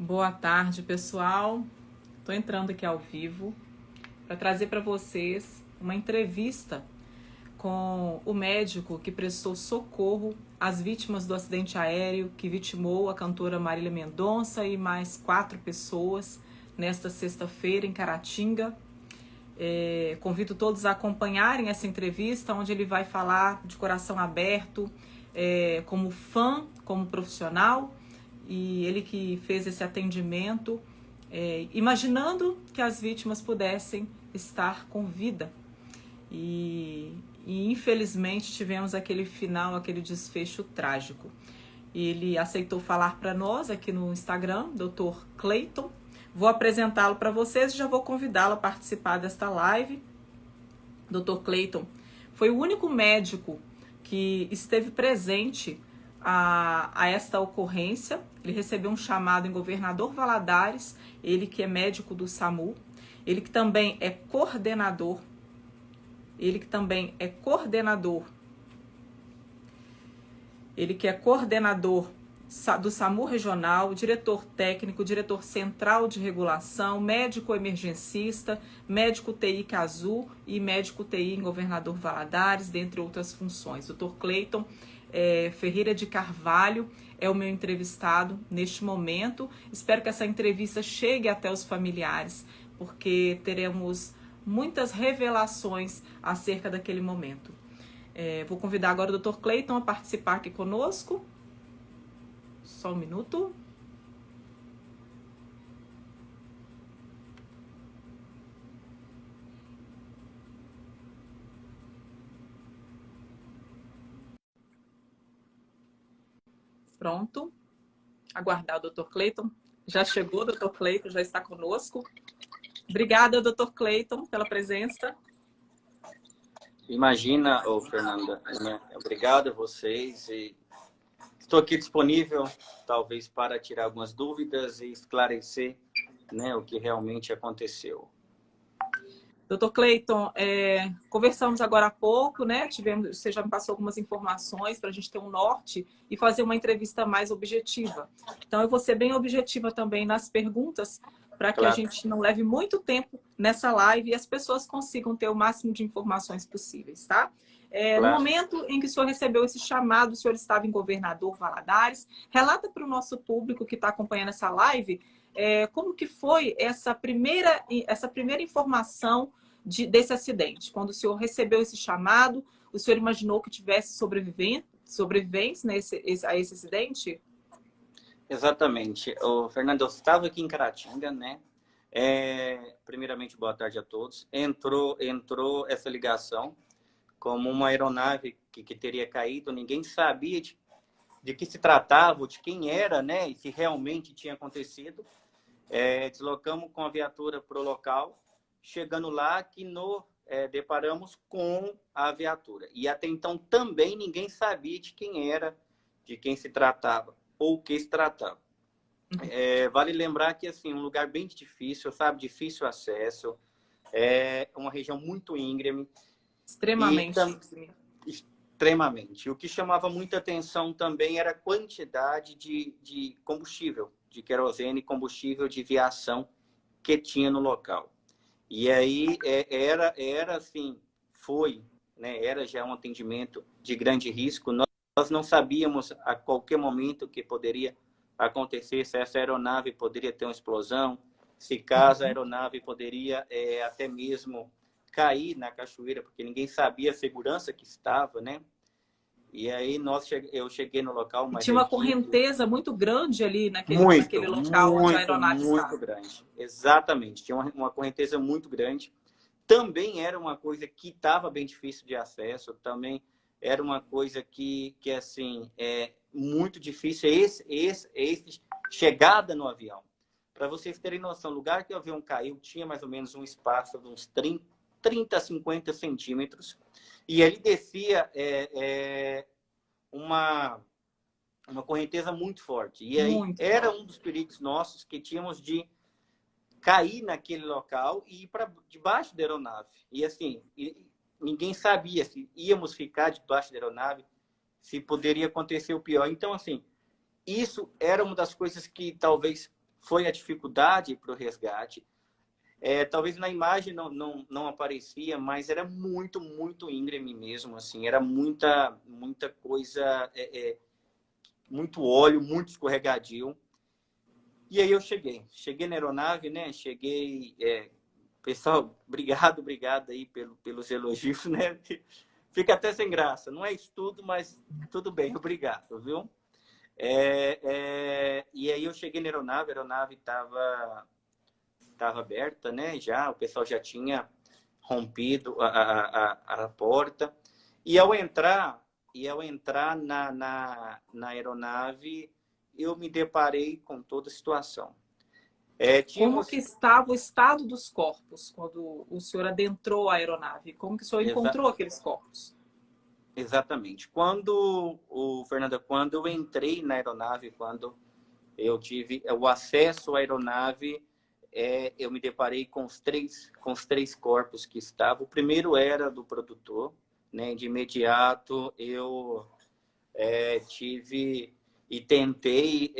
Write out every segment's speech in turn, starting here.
Boa tarde, pessoal. Estou entrando aqui ao vivo para trazer para vocês uma entrevista com o médico que prestou socorro às vítimas do acidente aéreo que vitimou a cantora Marília Mendonça e mais 4 pessoas nesta sexta-feira em Caratinga. Convido todos a acompanharem essa entrevista, onde ele vai falar de coração aberto, como fã, como profissional, e ele que fez esse atendimento, imaginando que as vítimas pudessem estar com vida. E infelizmente tivemos aquele final, aquele desfecho trágico. Ele aceitou falar para nós aqui no Instagram, Dr. Clayton. Vou apresentá-lo para vocês e já vou convidá-lo a participar desta live. Dr. Clayton foi o único médico que esteve presente a esta ocorrência. Ele recebeu um chamado em Governador Valadares, ele que é médico do SAMU, ele que também é coordenador do SAMU regional, diretor técnico, diretor central de regulação, médico emergencista, médico TI Cazu e médico TI em Governador Valadares, dentre outras funções. Dr. Clayton Ferreira de Carvalho é o meu entrevistado neste momento. Espero que essa entrevista chegue até os familiares, porque teremos muitas revelações acerca daquele momento. Vou convidar agora o Dr. Clayton a participar aqui conosco. Só um minuto. Pronto. Aguardar o Dr. Clayton. Já chegou o Dr. Clayton, já está conosco. Obrigada, Dr. Clayton, pela presença. Imagina, Fernanda, né? Obrigado a vocês. E estou aqui disponível, talvez, para tirar algumas dúvidas e esclarecer, né, o que realmente aconteceu. Dr. Clayton, conversamos agora há pouco, né? Você já me passou algumas informações para a gente ter um norte e fazer uma entrevista mais objetiva. Então, eu vou ser bem objetiva também nas perguntas, para que a gente não leve muito tempo nessa live e as pessoas consigam ter o máximo de informações possíveis, tá? No momento em que o senhor recebeu esse chamado, o senhor estava em Governador Valadares. Relata para o nosso público que está acompanhando essa live como que foi essa primeira informação desse acidente. Quando o senhor recebeu esse chamado, o senhor imaginou que tivesse sobreviventes a esse acidente? Exatamente. Fernando, eu estava aqui em Caratinga, né? Primeiramente, boa tarde a todos. Entrou essa ligação como uma aeronave que teria caído. Ninguém sabia de que se tratava, de quem era, né? E se realmente tinha acontecido. Deslocamos com a viatura para o local. Chegando lá, que deparamos com a viatura. E até então também ninguém sabia de quem era, de quem se tratava ou o que se tratava. Vale lembrar que, assim, um lugar bem difícil, sabe? Difícil acesso. Uma região muito íngreme. Extremamente. Extremamente. O que chamava muita atenção também era a quantidade de combustível, de querosene, combustível de viação que tinha no local. E aí era assim, né? Era já um atendimento de grande risco. Nós não sabíamos a qualquer momento que poderia acontecer, se essa aeronave poderia ter uma explosão, se caso a aeronave poderia até mesmo cair na cachoeira, porque ninguém sabia a segurança que estava, né? E aí eu cheguei no local... Tinha uma correnteza muito grande ali naquele local onde a aeronave estava. Muito grande, exatamente. Tinha uma correnteza muito grande. Também era uma coisa que estava bem difícil de acesso, também era uma coisa que assim, muito difícil. Chegada no avião. Para vocês terem noção, o lugar que o avião caiu tinha mais ou menos um espaço de uns 30 a 50 centímetros. E ele descia uma correnteza muito forte. E aí era um dos perigos nossos que tínhamos de cair naquele local e ir para debaixo da aeronave. E assim, ninguém sabia se íamos ficar debaixo da aeronave, se poderia acontecer o pior. Então, assim, isso era uma das coisas que talvez foi a dificuldade para o resgate. Talvez na imagem não aparecia, mas era muito, muito íngreme mesmo, assim, era muita coisa, muito óleo, muito escorregadio. E aí eu cheguei na aeronave, né? Pessoal, obrigado aí pelos elogios, né? Fica até sem graça, não é isso tudo, mas tudo bem, obrigado, viu? E aí eu cheguei na aeronave, a aeronave estava aberta, né? O pessoal já tinha rompido a porta. E ao entrar na aeronave, eu me deparei com toda a situação. Como que estava o estado dos corpos quando o senhor adentrou a aeronave? Como que o senhor encontrou aqueles corpos? Exatamente. Fernanda, quando eu entrei na aeronave, quando eu tive o acesso à aeronave, eu me deparei com os três corpos que estavam. O primeiro era do produtor, né? De imediato eu tive e tentei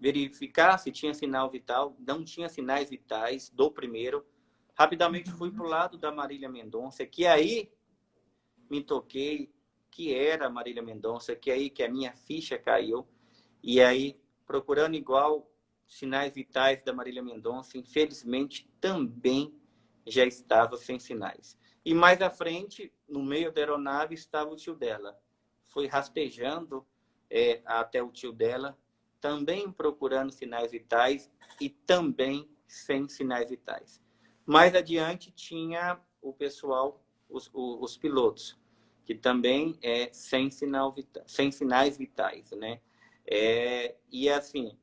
verificar se tinha sinal vital. Não tinha sinais vitais do primeiro. Rapidamente fui para o lado da Marília Mendonça, que aí me toquei que era Marília Mendonça, que aí que a minha ficha caiu. E aí, procurando igual sinais vitais da Marília Mendonça, infelizmente também já estava sem sinais. E mais à frente, no meio da aeronave, estava o tio dela. Foi rastejando até o tio dela, também procurando sinais vitais e também sem sinais vitais. Mais adiante tinha o pessoal, os pilotos, que também sem sinais vitais, né? E assim,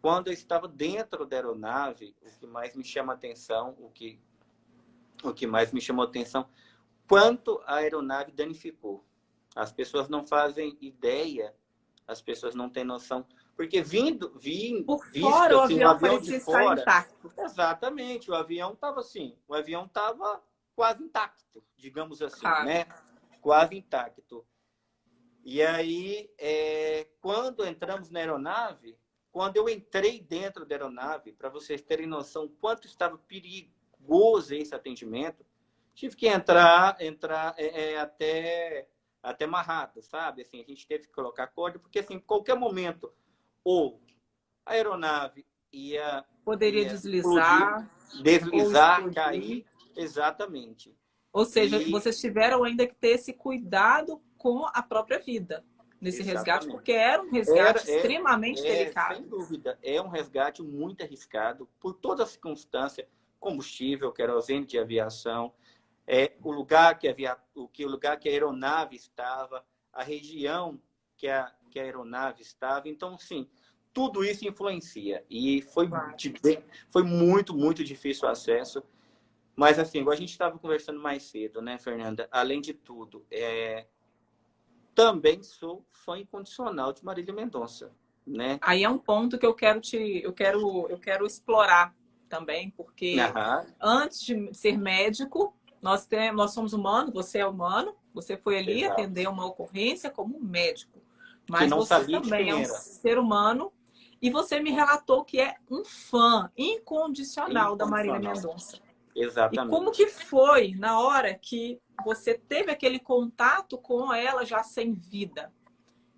quando eu estava dentro da aeronave, o que mais me chama atenção, quanto a aeronave danificou. As pessoas não fazem ideia, as pessoas não têm noção, porque visto fora, assim, o avião de fora, intacto. Exatamente, o avião estava quase intacto, digamos assim, né? Quase intacto. E aí, quando entramos na aeronave, quando eu entrei dentro da aeronave, para vocês terem noção quanto estava perigoso esse atendimento, tive que entrar até amarrado, sabe? Assim, a gente teve que colocar corda, porque assim, em qualquer momento, ou a aeronave poderia deslizar, cair, exatamente. Ou seja, vocês tiveram ainda que ter esse cuidado com a própria vida nesse resgate, porque era um resgate extremamente delicado. Sem dúvida, é um resgate muito arriscado por toda a circunstância, combustível, querosene de aviação, o lugar que a aeronave estava, a região que a aeronave estava. Então, sim, tudo isso influencia. E foi muito, muito difícil o acesso. Mas, assim, igual a gente estava conversando mais cedo, né, Fernanda? Além de tudo, também sou fã incondicional de Marília Mendonça, né? Aí é um ponto que eu quero explorar também, porque antes de ser médico, nós somos humanos, você é humano, você foi ali atender uma ocorrência como médico, mas você também é um ser humano e você me relatou que é um fã incondicional da Marília Mendonça. Exatamente. E como que foi na hora que você teve aquele contato com ela já sem vida?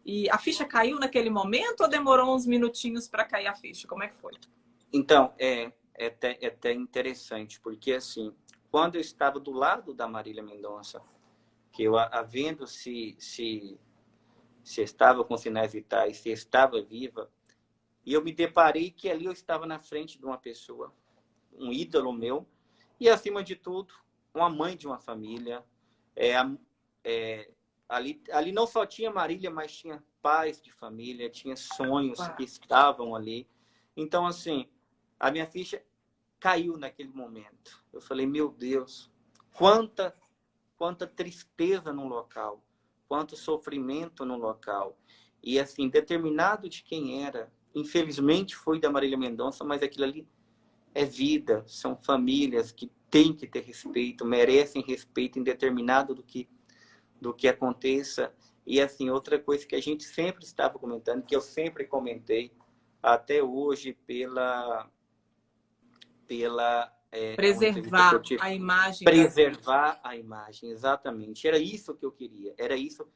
E a ficha caiu naquele momento ou demorou uns minutinhos para cair a ficha? Como é que foi? Então, é até interessante, porque assim, quando eu estava do lado da Marília Mendonça, que eu vendo se estava com sinais vitais, se estava viva, e eu me deparei que ali eu estava na frente de uma pessoa, um ídolo meu, e, acima de tudo, uma mãe de uma família. Ali não só tinha Marília, mas tinha pais de família, tinha sonhos que estavam ali. Então, assim, a minha ficha caiu naquele momento. Eu falei, meu Deus, quanta tristeza no local, quanto sofrimento no local. E, assim, determinado de quem era, infelizmente foi da Marília Mendonça, mas aquilo ali é vida, são famílias que têm que ter respeito, merecem respeito indeterminado do que aconteça. E, assim, outra coisa que a gente sempre estava comentando, que eu sempre comentei, até hoje uma entrevista que eu Preservar tive, a imagem das preservar a imagem, exatamente. Era isso que eu queria, era isso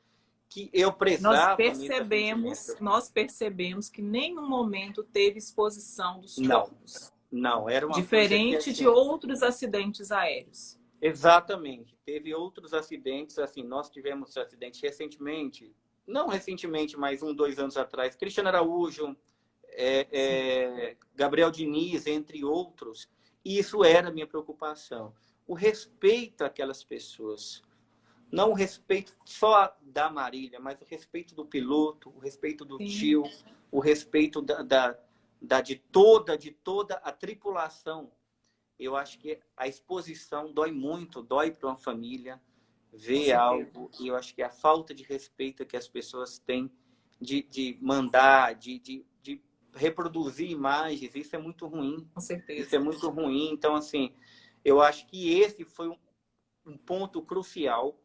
que eu prezava nesse atendimento. nós percebemos que em nenhum momento teve exposição dos Não, corpos, não, era uma coisa que diferente de assim, outros acidentes aéreos. exatamente. Teve outros acidentes, assim, nós tivemos acidente recentemente, não recentemente, mas 2 anos atrás, Cristiano Araújo, Gabriel Diniz, entre outros, e isso era a minha preocupação. O respeito àquelas pessoas, não o respeito só da Marília, mas o respeito do piloto, o respeito do Sim, tio, o respeito de toda a tripulação. Eu acho que a exposição dói muito, dói para uma família com ver certeza, algo, e eu acho que a falta de respeito que as pessoas têm de mandar, de reproduzir imagens, isso é muito ruim. com Isso é certeza. muito ruim. Então, assim, eu acho que esse foi um ponto crucial.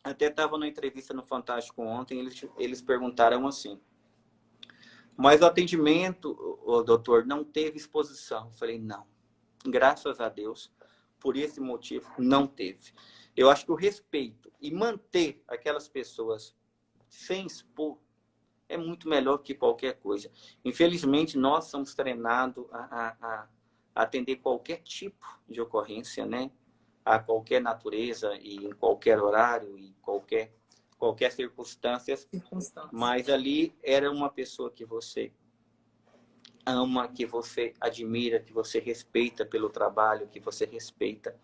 Até estava na entrevista no Fantástico ontem, eles perguntaram assim, mas o atendimento, o doutor, não teve exposição. Eu falei, não. Graças a Deus, por esse motivo, não teve. Eu acho que o respeito e manter aquelas pessoas sem expor é muito melhor que qualquer coisa. Infelizmente, nós somos treinados a atender qualquer tipo de ocorrência, né? A qualquer natureza e em qualquer horário e qualquer circunstância. Circunstância. Mas ali era uma pessoa que você ama, que você admira, que você respeita pelo trabalho, que você respeita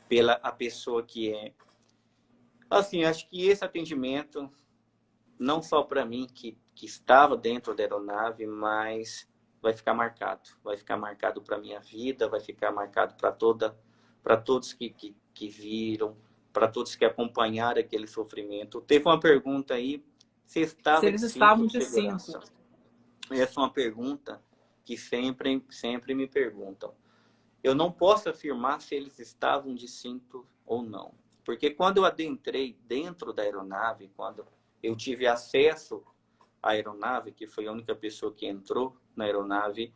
pela a pessoa que é. Assim, acho que esse atendimento, não só para mim, que estava dentro da aeronave, mas vai ficar marcado. Vai ficar marcado para a minha vida, vai ficar marcado para todos que viram, para todos que acompanharam aquele sofrimento. Teve uma pergunta aí, se Se estava de eles cinto estavam de de cinto. segurança. Essa é uma pergunta que sempre me perguntam. Eu não posso afirmar se eles estavam de cinto ou não. Porque quando eu adentrei dentro da aeronave, quando eu tive acesso à aeronave, que foi a única pessoa que entrou na aeronave,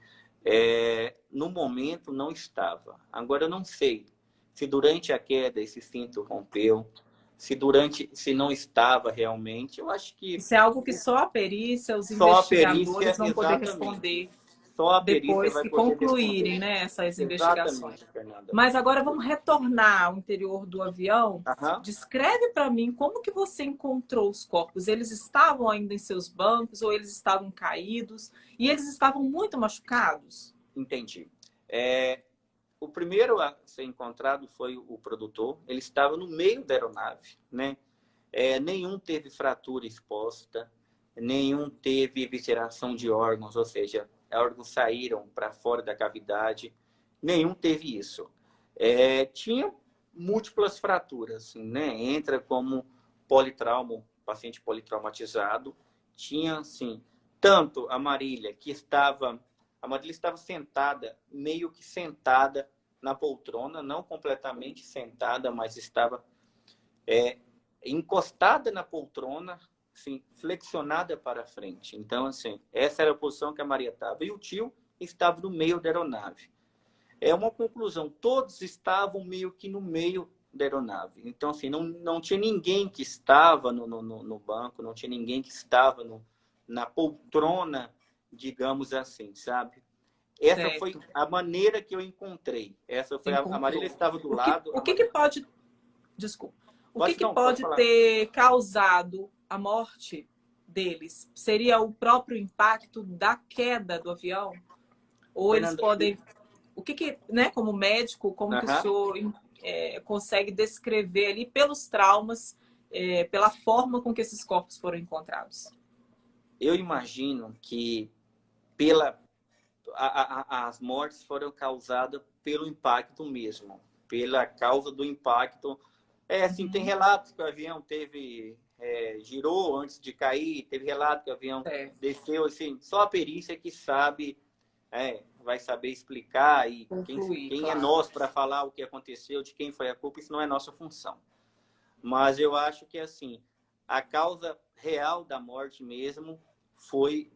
no momento não estava. Agora eu não sei se durante a queda esse cinto rompeu, se não estava realmente. Eu acho que Isso é algo que só a perícia, os só a investigadores perícia, vão poder exatamente. responder Só a perícia depois vai que poder concluírem, responder. né, essas investigações. Exatamente, Fernanda. Mas agora vamos retornar ao interior do avião. Aham. Descreve para mim como que você encontrou os corpos. Eles estavam ainda em seus bancos ou eles estavam caídos? E eles estavam muito machucados? Entendi. O primeiro a ser encontrado foi o produtor. Ele estava no meio da aeronave, né? Nenhum teve fratura exposta, nenhum teve evisceração de órgãos, ou seja, órgãos saíram para fora da cavidade. Nenhum teve isso. Tinha múltiplas fraturas, né? Entra como politrauma, paciente politraumatizado. Tinha, assim, tanto a Marília estava sentada, meio que sentada na poltrona, não completamente sentada, mas estava encostada na poltrona, assim, flexionada para frente. Então, assim, essa era a posição que a Maria estava. E o tio estava no meio da aeronave. É uma conclusão, todos estavam meio que no meio da aeronave. Então, assim, não tinha ninguém que estava no banco, não tinha ninguém que estava na poltrona, digamos assim, sabe? Essa foi Certo. a maneira que eu encontrei. Essa Você foi a Marília encontrou. estava do O que, lado. o que que pode, desculpa, o que que Pode pode falar. ter causado a morte deles? Seria o próprio impacto da queda do avião? Ou eles Fernanda, podem... O que, né, como médico, como que o aham. senhor consegue descrever ali pelos traumas, pela forma com que esses corpos foram encontrados? Eu imagino que as mortes foram causadas pelo impacto mesmo, pela causa do impacto. Assim, tem Uhum. relatos que o avião girou antes de cair, teve relato que o avião Certo. desceu, assim, só a perícia que sabe, vai saber explicar, e Concluir, quem é claro. nós para falar o que aconteceu, de quem foi a culpa, isso não é nossa função. Mas eu acho que, assim, a causa real da morte mesmo foi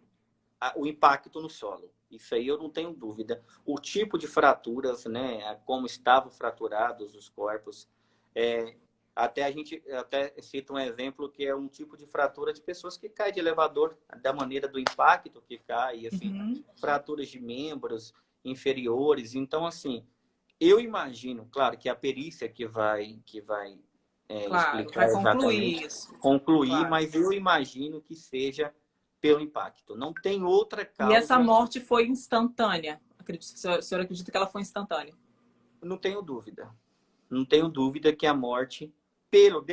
o impacto no solo. Isso aí eu não tenho dúvida. O tipo de fraturas, né, como estavam fraturados os corpos, é, até a gente até cita um exemplo que é um tipo de fratura de pessoas que caem de elevador, da maneira do impacto que cai, assim, Uhum. fraturas de membros inferiores. Então, assim, eu imagino, claro, que a perícia que vai Claro, explicar vai exatamente, concluir isso. concluir, Claro. mas eu imagino que seja pelo impacto. Não tem outra E essa causa, morte foi instantânea? Acredito, o senhor acredita que ela foi instantânea? não tenho dúvida. Não tenho dúvida que a morte, pelo.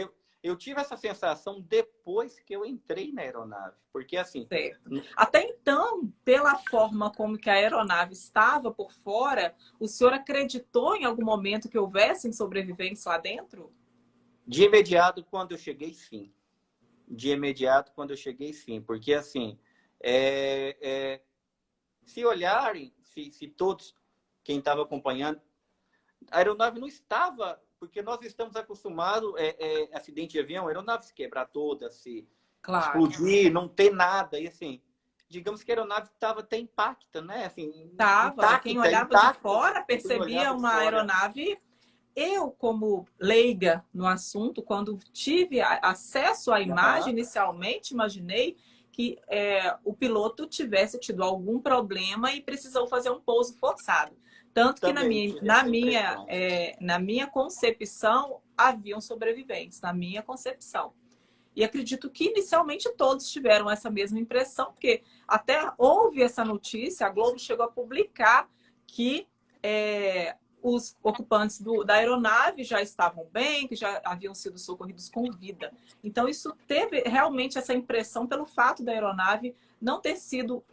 Eu tive essa sensação depois que eu entrei na aeronave. Porque, assim, Certo. Até então, pela forma como que a aeronave estava por fora, o senhor acreditou em algum momento que houvessem sobreviventes lá dentro? de imediato, quando eu cheguei, sim. De imediato, quando eu cheguei, sim. Porque, assim, é, é, se olharem, se todos, quem estava acompanhando, a aeronave não estava, porque nós estamos acostumados, acidente de avião, a aeronave se quebrar toda, se Claro. explodir, não ter nada, e assim, digamos que a aeronave estava até intacta, né? Assim, Estava. Quem intacta, olhava de intacta, fora quem percebia olhava de uma fora. aeronave. Eu, como leiga no assunto, quando tive acesso à imagem, Aham, inicialmente imaginei que o piloto tivesse tido algum problema e precisou fazer um pouso forçado. Tanto que também tive essa impressão. na minha concepção haviam sobreviventes, na minha concepção. E acredito que inicialmente todos tiveram essa mesma impressão, porque até houve essa notícia, a Globo chegou a publicar que os ocupantes da aeronave já estavam bem, que já haviam sido socorridos com vida. Então, isso teve realmente essa impressão pelo fato da aeronave não ter sido,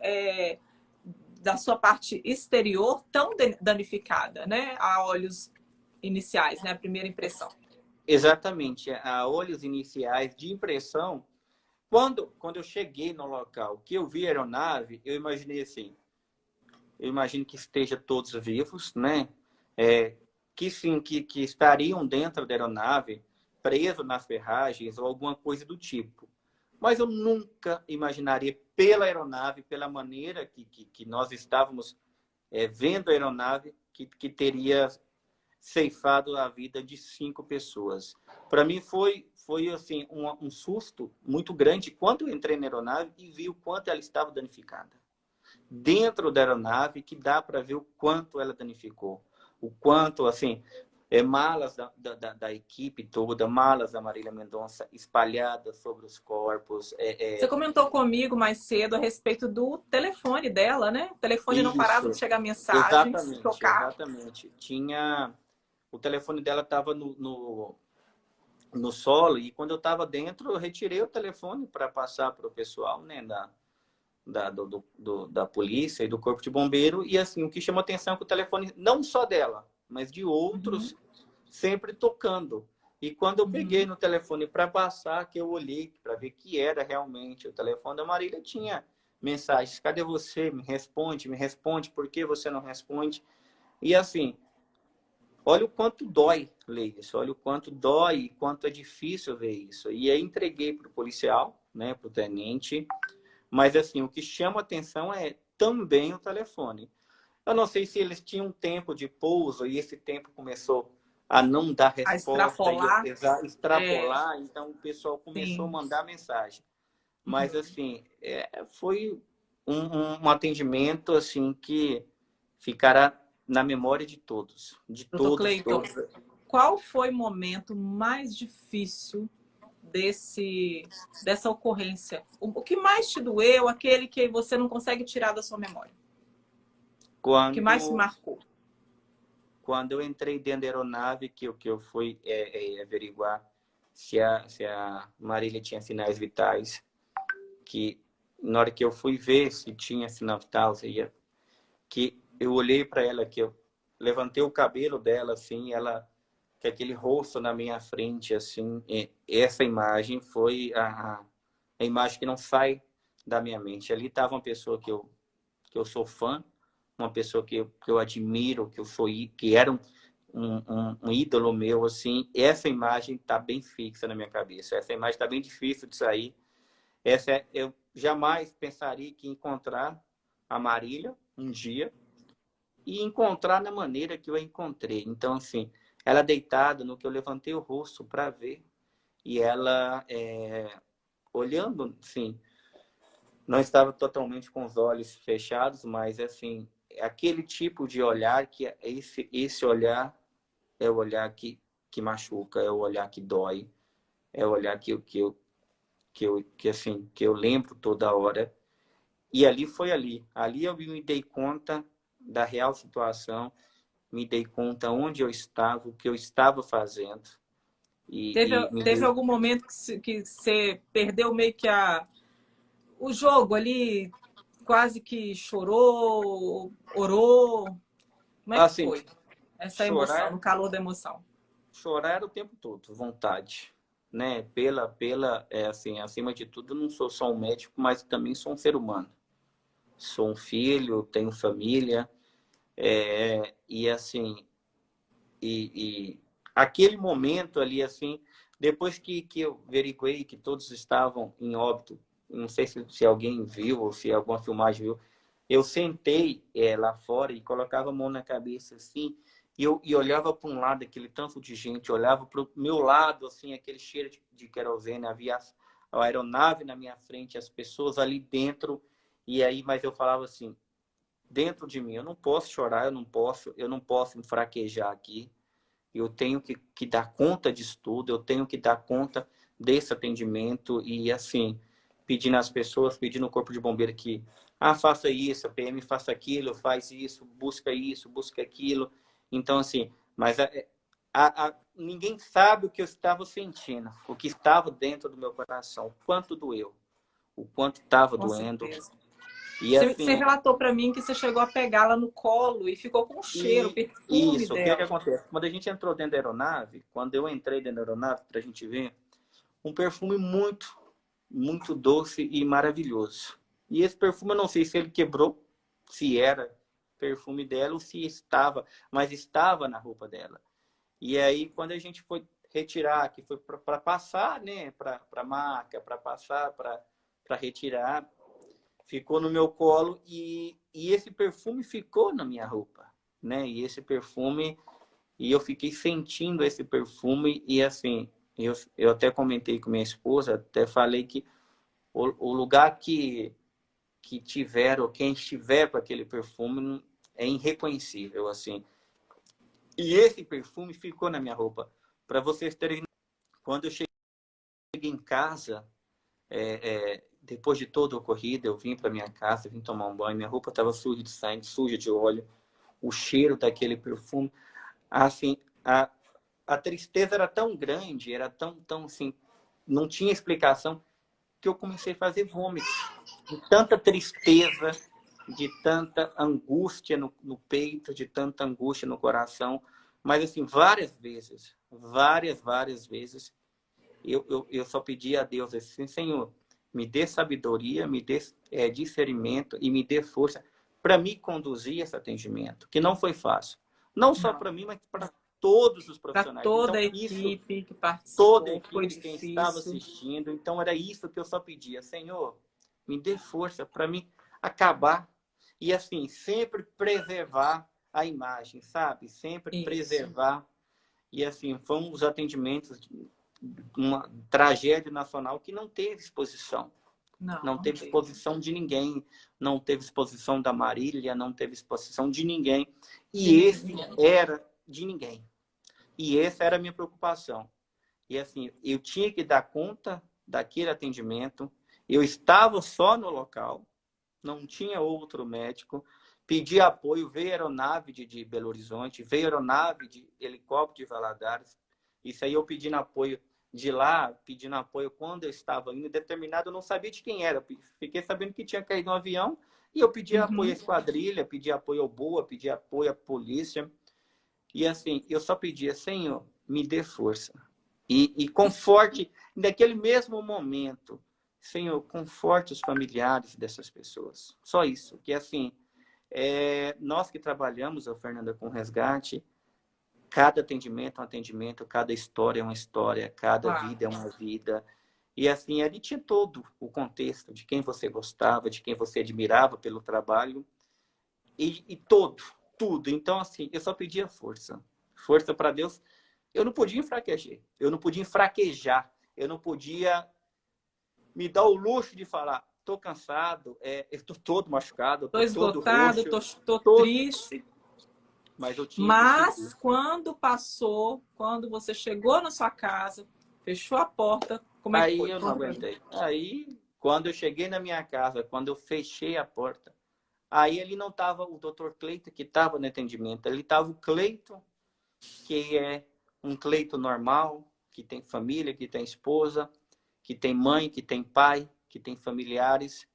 da sua parte exterior, tão danificada, né? A olhos iniciais, né? A primeira impressão. Exatamente, a olhos iniciais de impressão, quando eu cheguei no local, que eu vi a aeronave, eu imaginei assim, eu imagino que esteja todos vivos, né? É, que sim, que estariam dentro da aeronave, presos nas ferragens ou alguma coisa do tipo. Mas eu nunca imaginaria pela aeronave, pela maneira que nós estávamos vendo a aeronave, que teria ceifado a vida de 5 pessoas. Para mim foi assim um susto muito grande quando eu entrei na aeronave e vi o quanto ela estava danificada dentro da aeronave, que dá para ver o quanto ela danificou. O quanto, assim, malas da equipe toda, malas da Marília Mendonça espalhadas sobre os corpos. Você comentou comigo mais cedo a respeito do telefone dela, né? O telefone não parava de Isso, chegar mensagens, exatamente, tocar. exatamente. Tinha... O telefone dela estava no solo e quando eu estava dentro, eu retirei o telefone para passar para o pessoal, né, da polícia e do corpo de bombeiro. E assim, o que chama atenção é que o telefone, não só dela, mas de Uhum, outros, sempre tocando. E quando eu peguei uhum. no telefone para passar, que eu olhei para ver que era realmente o telefone da Marília, tinha mensagens: cadê você? Me responde, por que você não responde? E assim, olha o quanto dói ler isso, olha o quanto dói e quanto é difícil ver isso. E aí entreguei para o policial, né, para o tenente, mas, assim, o que chama atenção é também o telefone. Eu não sei se eles tinham tempo de pouso e esse tempo começou a não dar A resposta e extrapolar. É, extrapolar, então o pessoal começou a sim. mandar mensagem. Mas, Uhum. assim, foi um atendimento assim que ficará na memória de todos. De Doutor todos, Cleiton, todos. qual foi o momento mais difícil dessa ocorrência? O que mais te doeu, aquele que você não consegue tirar da sua memória? O que mais te Quando, marcou? quando eu entrei dentro da aeronave, que eu fui averiguar se a Marília tinha sinais vitais, que na hora que eu fui ver se tinha sinal vital, que eu olhei para ela, que eu levantei o cabelo dela, assim, ela, com aquele rosto na minha frente, assim, essa imagem foi a imagem que não sai da minha mente. Ali estava uma pessoa que eu sou fã, uma pessoa que eu admiro, que eu sou, que era um ídolo meu, assim. Essa imagem está bem fixa na minha cabeça. Essa imagem está bem difícil de sair. Essa jamais pensaria que encontrar a Marília um dia e encontrar na maneira que eu a encontrei. Então, assim, ela deitada no que eu levantei o rosto para ver e ela olhando, assim, não estava totalmente com os olhos fechados, mas, assim, aquele tipo de olhar que esse olhar é o olhar que machuca, é o olhar que dói, é o olhar que eu lembro toda hora. E ali foi ali. Ali eu me dei conta da real situação, me dei conta onde eu estava, o que eu estava fazendo. E me Teve dei... algum momento que você perdeu meio que o jogo ali, quase que chorou, orou? Como é que Assim, foi essa emoção, chorar, no calor da emoção? chorar era o tempo todo, vontade. Né? Assim, acima de tudo, não sou só um médico, mas também sou um ser humano. Sou um filho, tenho família, e assim, e aquele momento ali, assim, depois que eu averiguei que todos estavam em óbito, não sei se alguém viu ou se alguma filmagem viu, eu sentei lá fora e colocava a mão na cabeça, assim, e olhava para um lado, aquele tanto de gente, olhava para o meu lado, assim, aquele cheiro de querosene, havia a aeronave na minha frente, as pessoas ali dentro, e aí, mas eu falava assim, dentro de mim, eu não posso chorar, eu não posso me fraquejar aqui, eu tenho que dar conta disso tudo, eu tenho que dar conta desse atendimento e, assim, pedindo às pessoas, pedindo ao Corpo de Bombeiro que, faça isso, a PM faça aquilo, faz isso, busca aquilo. Então, assim, mas ninguém sabe o que eu estava sentindo, o que estava dentro do meu coração, o quanto doeu, o quanto estava Com doendo. certeza. E, Você assim, relatou para mim que você chegou a pegá-la no colo e ficou com o cheiro, o e perfume isso, o que dela. acontece? Quando a gente entrou dentro da aeronave, quando eu entrei dentro da aeronave, para a gente ver, um perfume muito, muito doce e maravilhoso. E esse perfume, eu não sei se ele quebrou, se era perfume dela ou se estava, mas estava na roupa dela. E aí, quando a gente foi retirar, que foi para passar, né, para a marca, para passar, para retirar, ficou no meu colo e esse perfume ficou na minha roupa, né? E esse perfume, e eu fiquei sentindo esse perfume e assim, eu até comentei com minha esposa, até falei que o lugar que tiver ou quem estiver com aquele perfume é irreconhecível, assim. E esse perfume ficou na minha roupa. Para vocês terem, quando eu cheguei em casa, depois de toda a ocorrida, eu vim para minha casa, vim tomar um banho, minha roupa estava suja de sangue, suja de óleo, o cheiro daquele perfume, assim, a tristeza era tão grande, era tão assim, não tinha explicação, que eu comecei a fazer vômito, de tanta tristeza, de tanta angústia no peito, de tanta angústia no coração, mas assim, várias vezes, eu só pedi a Deus assim, Senhor, me dê sabedoria, me dê discernimento e me dê força para me conduzir esse atendimento, que não foi fácil. Não só Não. para mim, mas para todos os Para profissionais. toda Então, a isso, equipe que toda a participou, foi equipe, quem estava difícil. assistindo, então era isso que eu só pedia. Senhor, me dê força para mim acabar e, assim, sempre preservar a imagem, sabe? Sempre Isso. preservar. E, assim, foram os atendimentos uma tragédia nacional que não teve exposição. Não, Não não teve teve. exposição de ninguém, não teve exposição da Marília, não teve exposição de ninguém. De E esse ninguém. era de ninguém. E essa era a minha preocupação. E assim, eu tinha que dar conta daquele atendimento. Eu estava só no local, não tinha outro médico. Pedi apoio, veio aeronave de Belo Horizonte, veio aeronave de helicóptero de Valadares. Isso aí eu pedindo apoio de lá, pedindo apoio quando eu estava indo, determinado, eu não sabia de quem era. Fiquei sabendo que tinha caído um avião e eu pedi apoio à Uhum. esquadrilha, pedi apoio ao BOA, pedi apoio à polícia. E assim, eu só pedia, Senhor, me dê força. E conforte, naquele mesmo momento, Senhor, conforte os familiares dessas pessoas. Só isso. Que assim, nós que trabalhamos, a Fernanda, com resgate, cada atendimento é um atendimento, cada história é uma história, cada Claro. vida é uma vida. E assim, ali tinha todo o contexto de quem você gostava, de quem você admirava pelo trabalho, e tudo. Então, assim, eu só pedia força. Força para Deus. Eu não podia enfraquecer, eu não podia enfraquejar, eu não podia me dar o luxo de falar, tô cansado, eu tô todo machucado, eu Tô tô todo esgotado, roxo, tô todo, triste. mas eu tinha que Mas seguir. quando passou, quando você chegou na sua casa, fechou a porta, como é que Aí foi? eu não Conta pra mim. aguentei. Aí, quando eu cheguei na minha casa, quando eu fechei a porta, aí ele não estava o doutor Cleito que estava no atendimento, ele estava o Cleito, que é um Cleito normal, que tem família, que tem esposa, que tem mãe, que tem pai, que tem familiares,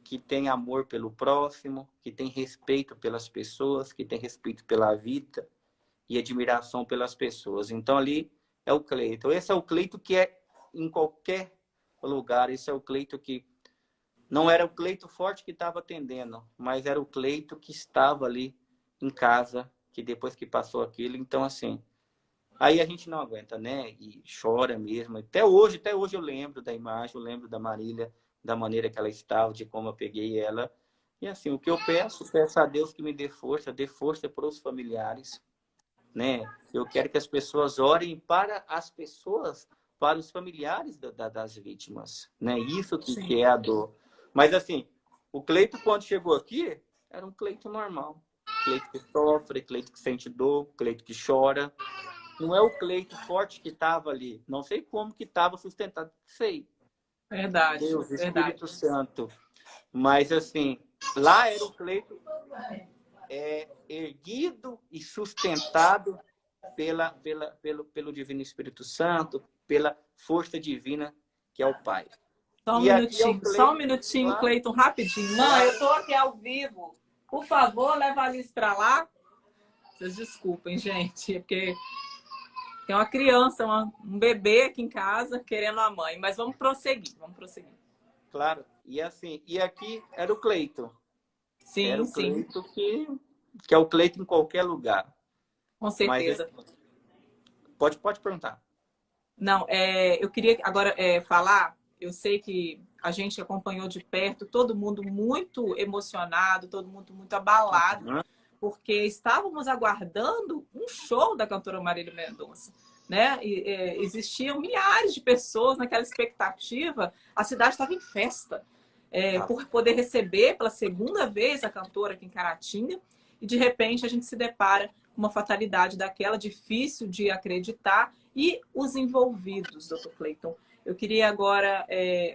que tem amor pelo próximo, que tem respeito pelas pessoas, que tem respeito pela vida e admiração pelas pessoas. Então ali é o Cleito. Esse é o Cleito que é em qualquer lugar. Esse é o Cleito que não era o Cleito forte que estava atendendo, mas era o Cleito que estava ali em casa, que depois que passou aquilo. Então, assim, aí a gente não aguenta, né? E chora mesmo. Até hoje eu lembro da imagem, eu lembro da Marília, da maneira que ela estava, de como eu peguei ela. E assim, o que eu peço a Deus que me dê força para os familiares, né? Eu quero que as pessoas orem para as pessoas, para os familiares das vítimas, né? Isso que Sim. é a dor. Mas assim, o Cleito quando chegou aqui, era um Cleito normal. Cleito que sofre, Cleito que sente dor, Cleito que chora. Não é o Cleito forte que estava ali. Não sei como que estava sustentado. Sei. Verdade, Deus, Espírito verdade. Santo. Mas assim, lá era o Cleito erguido e sustentado pelo Divino Espírito Santo, pela força divina que é o Pai. E aqui é o Só um Cleito minutinho, lá, Cleiton, rapidinho. Mãe, eu claro, tô aqui ao vivo. Por favor, leva a Alice pra lá. Vocês desculpem, gente, porque tem uma criança, um bebê aqui em casa querendo a mãe. Mas vamos prosseguir, vamos prosseguir. claro. E assim, e aqui era o Cleito. Era Sim, o sim, Cleito que é o Cleito em qualquer lugar. com Mas certeza. pode perguntar. Não, eu queria agora falar, eu sei que a gente acompanhou de perto, todo mundo muito emocionado, todo mundo muito abalado, porque estávamos aguardando um show da cantora Marília Mendonça, né? Existiam milhares de pessoas naquela expectativa, a cidade estava em festa, por poder receber pela segunda vez a cantora aqui em Caratinga, e de repente a gente se depara com uma fatalidade daquela, difícil de acreditar, e os envolvidos, doutor Cleiton. Eu queria agora,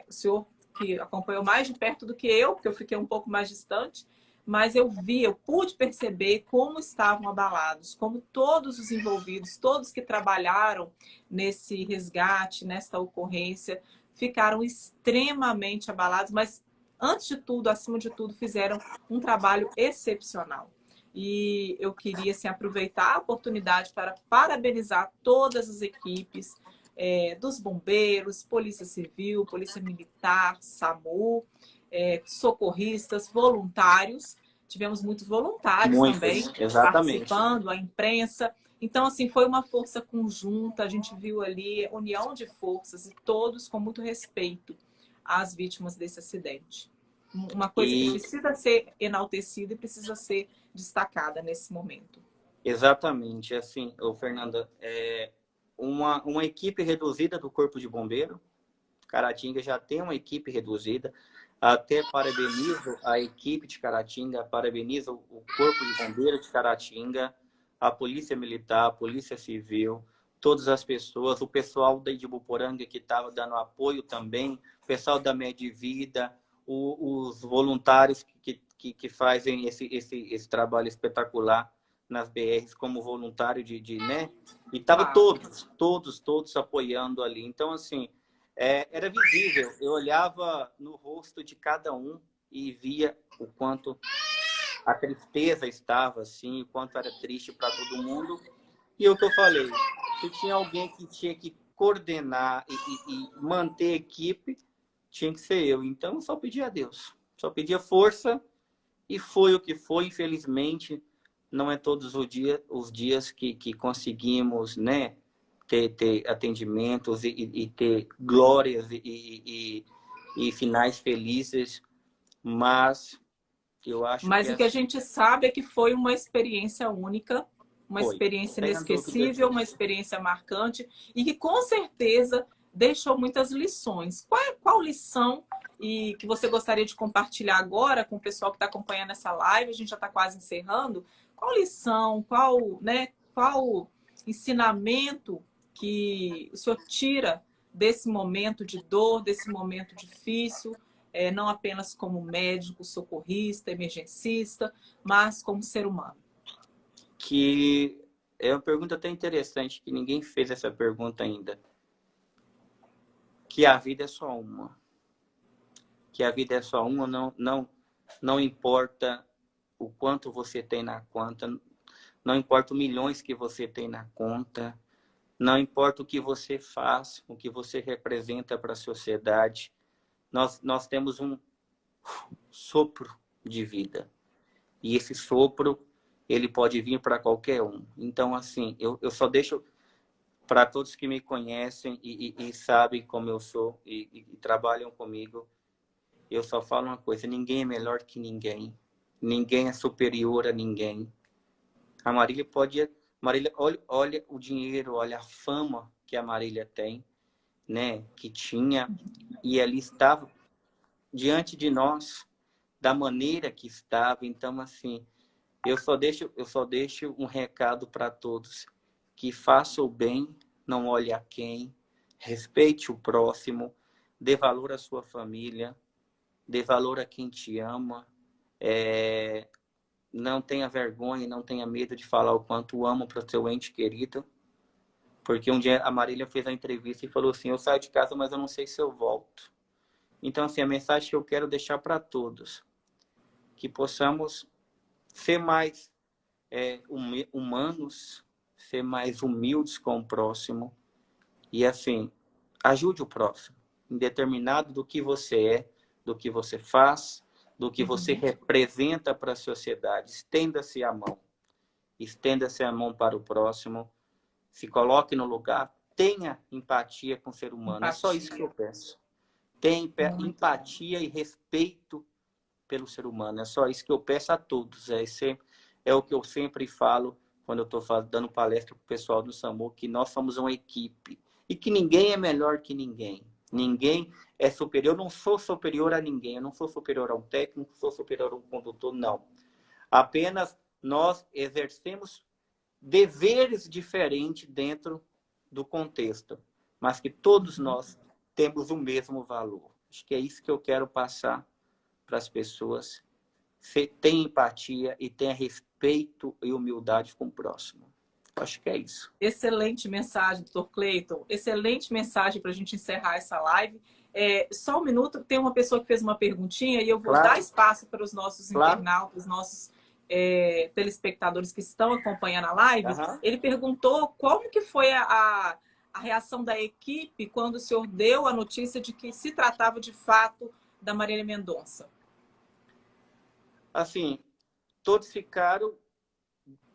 o senhor que acompanhou mais de perto do que eu, porque eu fiquei um pouco mais distante, mas eu pude perceber como estavam abalados, como todos os envolvidos, todos que trabalharam nesse resgate, nesta ocorrência, ficaram extremamente abalados, mas antes de tudo, acima de tudo, fizeram um trabalho excepcional. E eu queria assim, aproveitar a oportunidade para parabenizar todas as equipes dos bombeiros, Polícia Civil, Polícia Militar, SAMU, socorristas, voluntários. Tivemos muitos voluntários também Muitos, exatamente. participando, a imprensa. Então, assim, foi uma força conjunta, a gente viu ali união de forças e todos com muito respeito às vítimas desse acidente. Uma coisa que E precisa ser enaltecida e precisa ser destacada nesse momento. exatamente, assim, o Fernanda, uma equipe reduzida do Corpo de Bombeiro, Caratinga já tem uma equipe reduzida, até parabenizo a equipe de Caratinga, parabenizo o Corpo de Bombeiro de Caratinga, a Polícia Militar, a Polícia Civil, todas as pessoas, o pessoal da Idibuporanga que estava dando apoio também, o pessoal da Medvida, os voluntários que fazem esse trabalho espetacular nas BRs como voluntário né? E tava Claro. todos apoiando ali. Então, assim, era visível. Eu olhava no rosto de cada um e via o quanto a tristeza estava, assim, o quanto era triste para todo mundo. E é o que eu falei, se tinha alguém que tinha que coordenar e manter a equipe, tinha que ser eu. Então, eu só pedia a Deus. Só pedia força e foi o que foi. Infelizmente, não é todos os dias que conseguimos, né, ter atendimentos e ter glórias e finais felizes, mas eu acho que Mas o que a gente sabe é que foi uma experiência única, uma foi, experiência sem a dúvida inesquecível, uma disso. experiência marcante e que com certeza deixou muitas lições. Qual lição e que você gostaria de compartilhar agora com o pessoal que está acompanhando essa live? A gente já está quase encerrando. Qual lição, qual ensinamento que o senhor tira desse momento de dor, desse momento difícil? Não apenas como médico, socorrista, emergencista, mas como ser humano? Que é uma pergunta até interessante, que ninguém fez essa pergunta ainda. Que a vida é só uma. Que a vida é só uma, não importa o quanto você tem na conta, não importa os milhões que você tem na conta, não importa o que você faz, o que você representa para a sociedade. Nós temos um sopro de vida. E esse sopro, ele pode vir para qualquer um. Então, assim, eu só deixo para todos que me conhecem e sabem como eu sou e trabalham comigo, eu só falo uma coisa: ninguém é melhor que ninguém. Ninguém é superior a ninguém. A Marília pode... Marília, olha o dinheiro, olha a fama que a Marília tem, né? Que tinha, e ali estava diante de nós da maneira que estava. Então, assim, eu só deixo um recado para todos: que faça o bem, não olhe a quem, respeite o próximo, dê valor à sua família, dê valor a quem te ama, não tenha vergonha, não tenha medo de falar o quanto ama para o seu ente querido, porque um dia a Marília fez a entrevista e falou assim: eu saio de casa, mas eu não sei se eu volto. Então, assim, a mensagem que eu quero deixar para todos: que possamos ser mais humanos, ser mais humildes com o próximo e, assim, ajude o próximo, indeterminado do que você é, do que você faz, do que você representa para a sociedade. Estenda-se a mão. Estenda-se a mão para o próximo. Se coloque no lugar. Tenha empatia com o ser humano. Empatia. É só isso que eu peço. Tenha empatia e respeito pelo ser humano. É só isso que eu peço a todos. É o que eu sempre falo quando eu estou dando palestra para o pessoal do SAMU, que nós somos uma equipe e que ninguém é melhor que ninguém. Ninguém é superior. Eu não sou superior a ninguém. Eu não sou superior a um técnico, não sou superior a um condutor, não. Apenas nós exercemos deveres diferentes dentro do contexto, mas que todos nós temos o mesmo valor. Acho que é isso que eu quero passar para as pessoas. Tenha empatia e tenha respeito e humildade com o próximo. Acho que é isso. Excelente mensagem, doutor Cleiton. Excelente mensagem para a gente encerrar essa live. Só um minuto, tem uma pessoa que fez uma perguntinha e eu vou dar espaço para os nossos internautas, os nossos telespectadores que estão acompanhando a live. Ele perguntou como que foi a reação da equipe quando o senhor deu a notícia de que se tratava de fato da Marília Mendonça. Assim, todos ficaram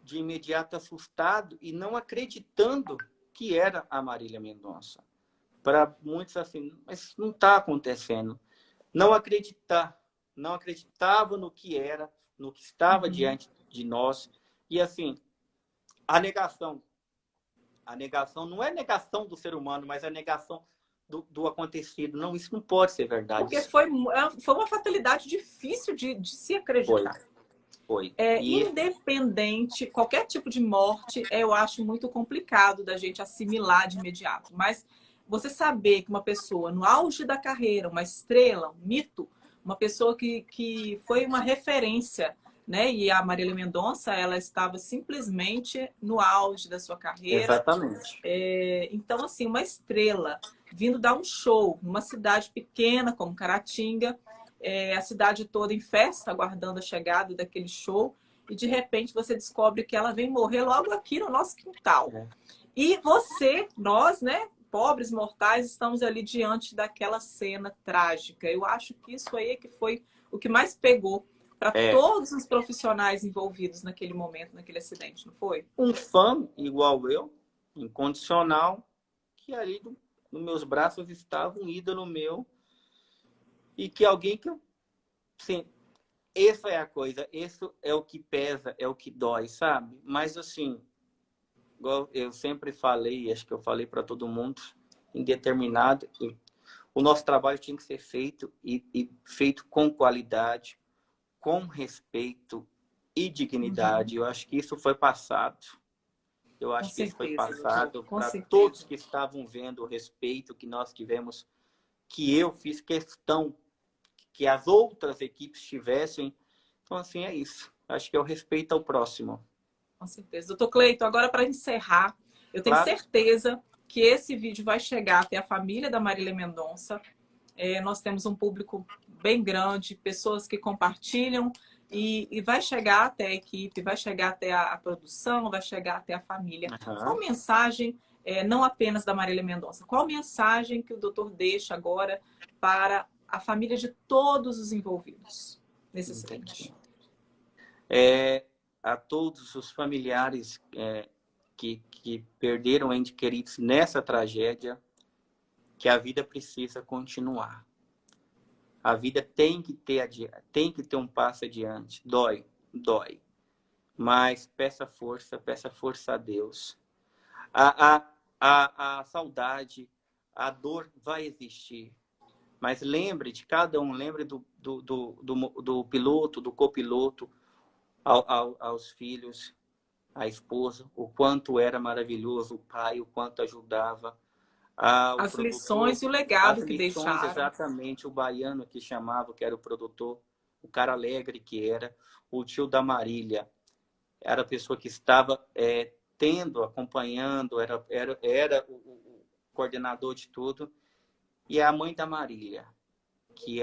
de imediato assustados e não acreditando que era a Marília Mendonça. Para muitos, assim, mas não está acontecendo. Não acreditavam no que era, no que estava diante de nós. E, assim, a negação não é negação do ser humano, mas a negação do acontecido. Não, isso não pode ser verdade. Porque foi uma fatalidade difícil de se acreditar. Foi. Independente, qualquer tipo de morte, eu acho muito complicado da gente assimilar de imediato. Mas você saber que uma pessoa no auge da carreira, uma estrela, um mito, uma pessoa que foi uma referência, né? E a Marília Mendonça, ela estava simplesmente no auge da sua carreira. Exatamente. Então, assim, uma estrela vindo dar um show numa cidade pequena como Caratinga, a cidade toda em festa, aguardando a chegada daquele show, e de repente você descobre que ela vem morrer logo aqui no nosso quintal. E nós, né, pobres mortais, estamos ali diante daquela cena trágica. Eu acho que isso aí é que foi o que mais pegou para todos os profissionais envolvidos naquele momento, naquele acidente, não foi? Um fã igual eu, incondicional, que ali nos meus braços estava um ídolo meu e que alguém que eu... Sim, essa é a coisa, isso é o que pesa, é o que dói, sabe? Mas assim, igual eu sempre falei, acho que eu falei para todo mundo, indeterminado, o nosso trabalho tinha que ser feito e feito com qualidade, com respeito e dignidade. Eu acho que isso foi passado. Eu Com acho que isso foi certeza, doutor, passado com para todos certeza. que estavam vendo o respeito que nós tivemos, que eu fiz questão que as outras equipes tivessem. Então, assim, é isso. Acho que é o respeito ao próximo. Com certeza. Doutor Cleiton, agora para encerrar, eu tenho Claro? certeza que esse vídeo vai chegar até a família da Marília Mendonça. Nós temos um público bem grande, pessoas que compartilham e vai chegar até a equipe, vai chegar até a produção, vai chegar até a família. Qual Uhum. mensagem, não apenas da Marília Mendonça, qual mensagem que o doutor deixa agora para a família de todos os envolvidos nesse Entendi. acidente? A todos os familiares que perderam entes queridos nessa tragédia, que a vida precisa continuar. A vida tem que ter um passo adiante. Dói, dói. Mas peça força a Deus. A saudade, a dor vai existir. Mas lembre de cada um, lembre do piloto, do copiloto, aos filhos, à esposa, o quanto era maravilhoso o pai, o quanto ajudava. O As produtor, lições e o as legado que lições, deixaram. exatamente, o baiano que chamava, que era o produtor, o cara alegre que era, o tio da Marília, era a pessoa que estava acompanhando, era o coordenador de tudo, e a mãe da Marília, que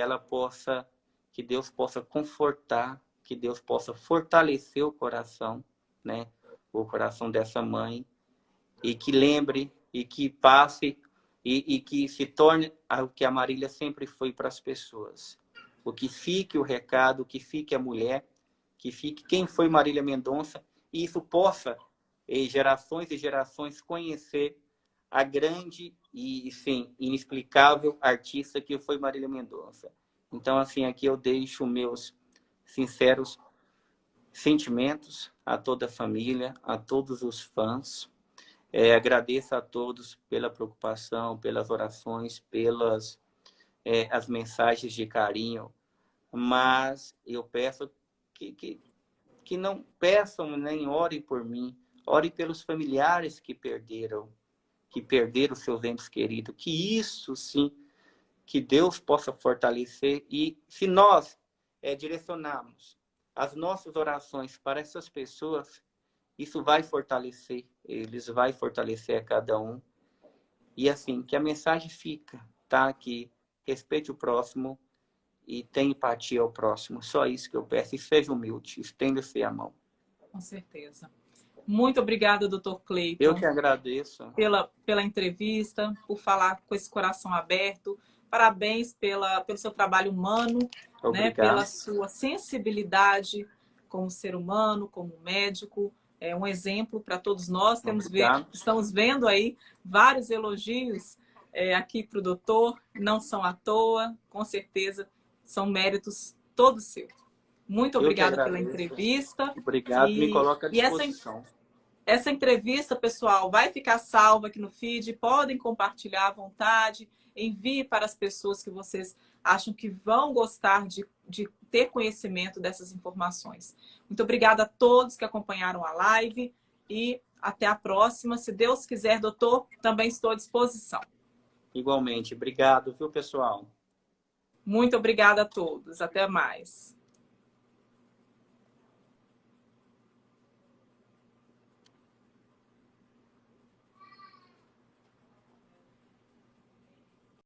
Deus possa confortar, que Deus possa fortalecer o coração, né? O coração dessa mãe, e que lembre e que passe e que se torne o que a Marília sempre foi para as pessoas. O que fique o recado, o que fique a mulher, que fique quem foi Marília Mendonça, e isso possa, gerações e gerações, conhecer a grande e, sim, inexplicável artista que foi Marília Mendonça. Então, assim, aqui eu deixo meus sinceros sentimentos a toda a família, a todos os fãs. Agradeço a todos pela preocupação, pelas orações, pelas as mensagens de carinho, mas eu peço que não peçam nem orem por mim, orem pelos familiares que perderam seus entes queridos, que isso sim, que Deus possa fortalecer, e se nós direcionarmos as nossas orações para essas pessoas, isso vai fortalecer eles, vai fortalecer a cada um. E assim, que a mensagem fica, tá? Que respeite o próximo e tenha empatia ao próximo. Só isso que eu peço. E seja humilde, estenda-se a mão. Com certeza. Muito obrigada, doutor Eu Cleiton, que agradeço. pela entrevista, por falar com esse coração aberto. Parabéns pelo seu trabalho humano, né? Pela Obrigado. sua sensibilidade como ser humano, como médico. É um exemplo para todos nós. Obrigado. Estamos vendo aí vários elogios aqui para o doutor. Não são à toa, com certeza são méritos todos seus. Muito Eu que obrigada pela agradeço. entrevista. Obrigado, me coloca à E disposição. essa entrevista, pessoal, vai ficar salva aqui no feed. Podem compartilhar à vontade. Envie para as pessoas que vocês acham que vão gostar de ter conhecimento dessas informações. Muito obrigada a todos que acompanharam a live e até a próxima. Se Deus quiser, doutor, também estou à disposição. Igualmente. Obrigado, viu, pessoal? Muito obrigada a todos. Até mais.